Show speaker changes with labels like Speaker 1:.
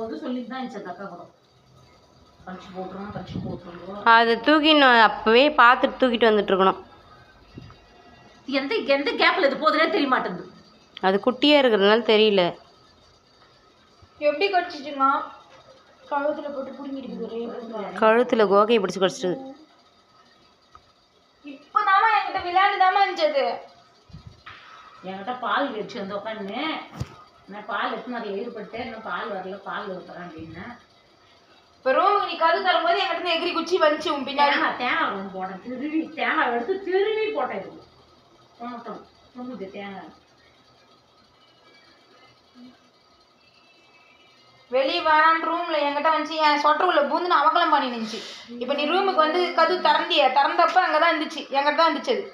Speaker 1: போது சொல்லிட்டு தான் இருந்துச்சு அக்கா கூட கழிச்சு போட்டுருவோம்.
Speaker 2: அதை தூக்கின்னு அப்போவே பார்த்துட்டு தூக்கிட்டு வந்துட்டு இருக்கணும்.
Speaker 1: எந்த எந்த கேப்பில் இது போதுனே தெரிய மாட்டேங்குது.
Speaker 2: அது குட்டியாக இருக்கிறதுனால தெரியல.
Speaker 3: எப்படி கடிச்சிச்சுமா? கழுத்தில் போட்டு பிடிங்கிட்டு
Speaker 2: கழுத்தில் கோகையை பிடிச்சி கடிச்சிட்டு.
Speaker 3: இப்போதாம்மா என்கிட்ட விளையாண்டுதாம்மா இருந்துச்சு.
Speaker 1: என்கிட்ட பால் வச்சு வந்து உட்காந்து நான் பால் எடுத்து அதில் ஈடுபட்டு இன்னும் பால் வரல பால் ஊற்றுறேன் அப்படின்னா
Speaker 3: இப்போ ரூம் நீ கது தரும்போது என்கிட்ட எகிரி குச்சி வந்துச்சு உன் பின்னாடி.
Speaker 1: தேங்காய் ரொம்ப போட்டேன். தேங்காய் எடுத்து திருவி போட்டேன். இது பொங்குது தேங்காய்.
Speaker 3: வெளியே வேணான்னு ரூம்ல என்கிட்ட வந்துச்சு என் சொட்டர் உள்ள பூந்து அமக்கலம் பண்ணி நின்றுச்சு. இப்போ நீ ரூமுக்கு வந்து கது திறந்தப்ப அங்கே தான் இருந்துச்சு, என்கிட்ட தான் இருந்துச்சு அது.